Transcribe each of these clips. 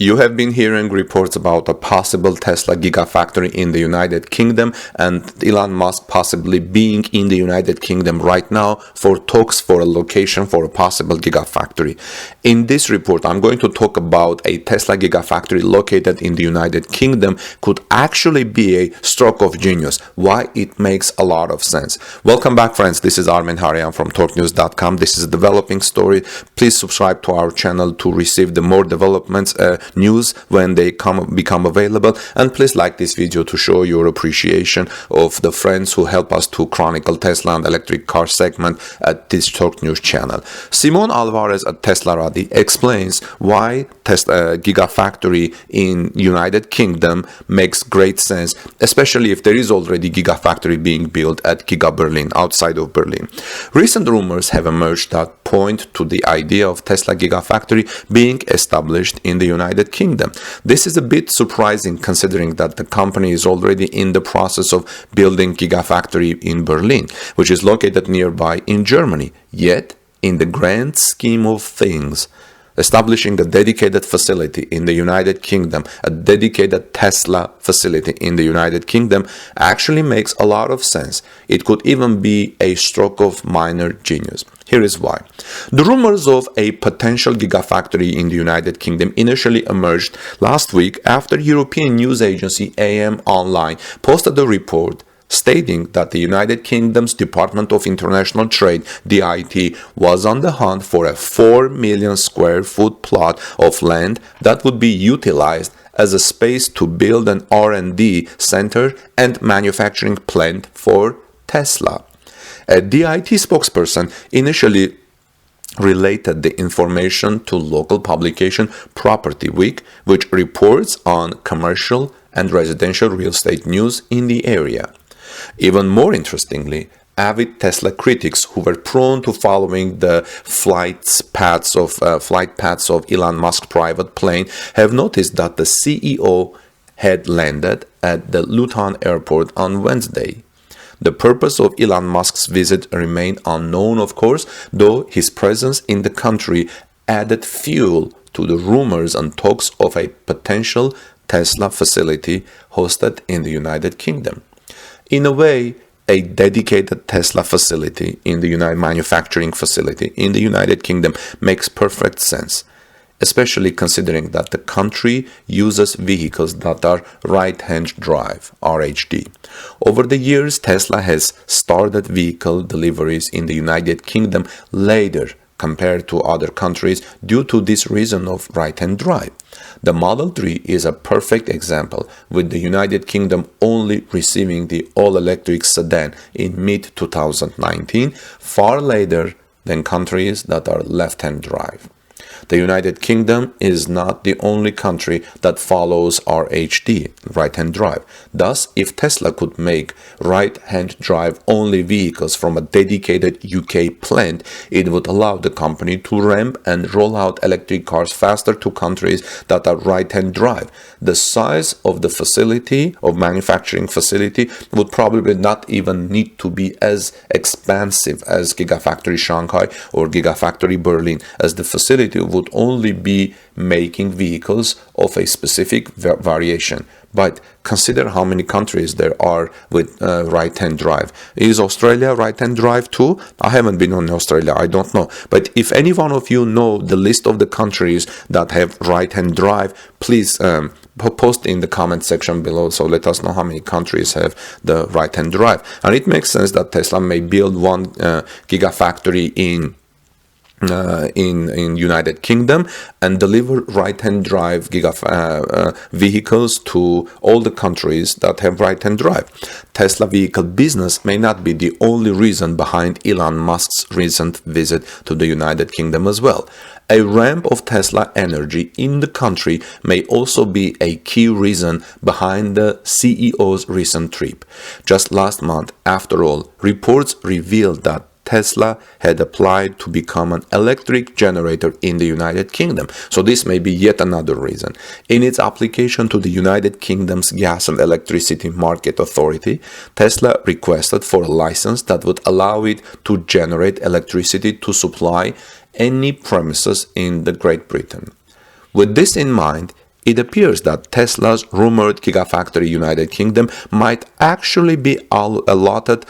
You have been hearing reports about a possible Tesla Gigafactory in the United Kingdom and Elon Musk possibly being in the United Kingdom right now for talks for a location for a possible Gigafactory. In this report, I'm going to talk about a Tesla Gigafactory located in the United Kingdom could actually be a stroke of genius, why it makes a lot of sense. Welcome back, friends. This is Armin Harian from TalkNews.com. This is a developing story. Please subscribe to our channel to receive the more developments news when they become available, and please like this video to show your appreciation of the friends who help us to chronicle Tesla and electric car segment at this Talk News channel. Simon Alvarez at Teslarati explains why Tesla Gigafactory in United Kingdom makes great sense, especially if there is already Gigafactory being built at Giga Berlin outside of Berlin. Recent rumors have emerged that point to the idea of Tesla Gigafactory being established in the United Kingdom. This is a bit surprising considering that the company is already in the process of building Gigafactory in Berlin, which is located nearby in Germany. Yet, in the grand scheme of things, establishing a dedicated facility in the United Kingdom, a dedicated Tesla facility in the United Kingdom, actually makes a lot of sense. It could even be a stroke of minor genius. Here is why. The rumors of a potential Gigafactory in the United Kingdom initially emerged last week after European news agency AM Online posted a report stating that the United Kingdom's Department of International Trade, DIT, was on the hunt for a 4 million square foot plot of land that would be utilized as a space to build an R&D center and manufacturing plant for Tesla. A DIT spokesperson initially related the information to local publication Property Week, which reports on commercial and residential real estate news in the area. Even more interestingly, avid Tesla critics who were prone to following the flight paths of Elon Musk's private plane have noticed that the CEO had landed at the Luton airport on Wednesday. The purpose of Elon Musk's visit remained unknown, of course, though his presence in the country added fuel to the rumors and talks of a potential Tesla facility hosted in the United Kingdom. In a way, a dedicated Tesla facility in the manufacturing facility in the United Kingdom makes perfect sense, especially considering that the country uses vehicles that are right-hand drive, RHD. Over the years, Tesla has started vehicle deliveries in the United Kingdom later compared to other countries due to this reason of right-hand drive. The Model 3 is a perfect example, with the United Kingdom only receiving the all-electric sedan in mid-2019, far later than countries that are left-hand drive. The United Kingdom is not the only country that follows RHD, right-hand drive. Thus, if Tesla could make right-hand drive only vehicles from a dedicated UK plant, it would allow the company to ramp and roll out electric cars faster to countries that are right-hand drive. The size of the facility, of manufacturing facility, would probably not even need to be as expansive as Gigafactory Shanghai or Gigafactory Berlin, as the facility would only be making vehicles of a specific variation. But consider how many countries there are with right-hand drive. Is Australia right-hand drive too? I haven't been in Australia, I don't know. But if any one of you know the list of the countries that have right-hand drive, please post in the comment section below, so let us know how many countries have the right-hand drive. And it makes sense that Tesla may build one Gigafactory in United Kingdom and deliver right-hand drive vehicles to all the countries that have right-hand drive. Tesla vehicle business may not be the only reason behind Elon Musk's recent visit to the United Kingdom as well. A ramp of Tesla energy in the country may also be a key reason behind the CEO's recent trip. Just last month, after all, reports revealed that Tesla had applied to become an electric generator in the United Kingdom. So this may be yet another reason. In its application to the United Kingdom's Gas and Electricity Market Authority, Tesla requested for a license that would allow it to generate electricity to supply any premises in Great Britain. With this in mind, It appears that Tesla's rumored Gigafactory United Kingdom might actually be allotted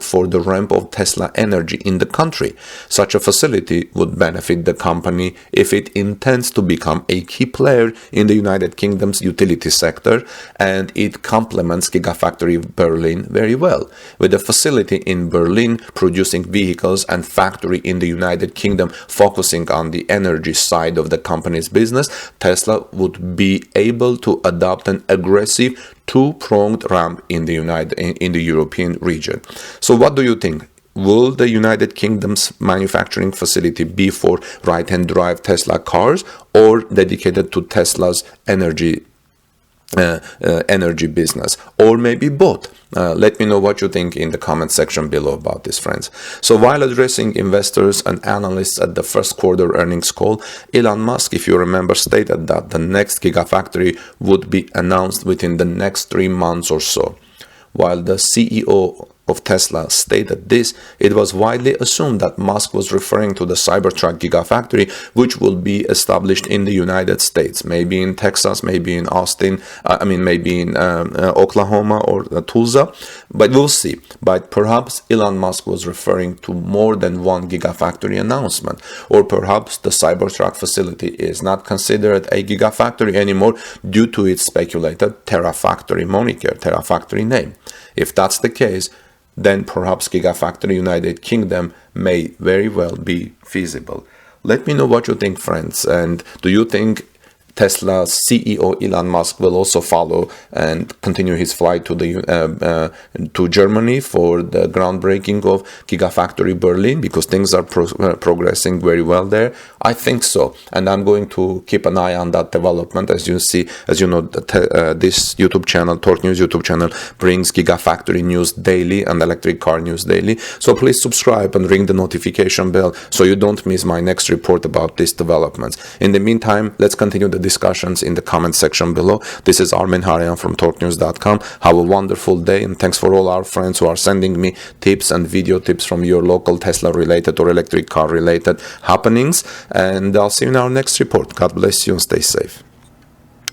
for the ramp of Tesla energy in the country. Such a facility would benefit the company if it intends to become a key player in the United Kingdom's utility sector, and it complements Gigafactory Berlin very well. With a facility in Berlin producing vehicles and factory in the United Kingdom focusing on the energy side of the company's business, Tesla would be able to adopt an aggressive two-pronged ramp in the European region. So what do you think? Will the United Kingdom's manufacturing facility be for right-hand drive Tesla cars or dedicated to Tesla's energy business, or maybe both? Let me know what you think in the comment section below about this, friends. So while addressing investors and analysts at the first quarter earnings call, Elon Musk, if you remember, stated that the next Gigafactory would be announced within the next 3 months or so. While the CEO of Tesla stated this, it was widely assumed that Musk was referring to the Cybertruck Gigafactory, which will be established in the United States, maybe in Texas, maybe in Austin, maybe in Oklahoma or Tulsa, but we'll see. But perhaps Elon Musk was referring to more than one Gigafactory announcement, or perhaps the Cybertruck facility is not considered a Gigafactory anymore due to its speculated Terafactory moniker, Terafactory name. If that's the case, then perhaps Gigafactory United Kingdom may very well be feasible. Let me know what you think, friends, and do you think Tesla's CEO Elon Musk will also follow and continue his flight to Germany for the groundbreaking of Gigafactory Berlin, because things are progressing very well there? I think so, and I'm going to keep an eye on that development. As you know, this YouTube channel, Torque News YouTube channel, brings Gigafactory news daily and electric car news daily. So please subscribe and ring the notification bell so you don't miss my next report about these developments. In the meantime, let's continue the discussions in the comment section below. This is Armin Harayan from TorqueNews.com. Have a wonderful day, and thanks for all our friends who are sending me tips and video tips from your local Tesla related or electric car related happenings. And I'll see you in our next report. God bless you and stay safe.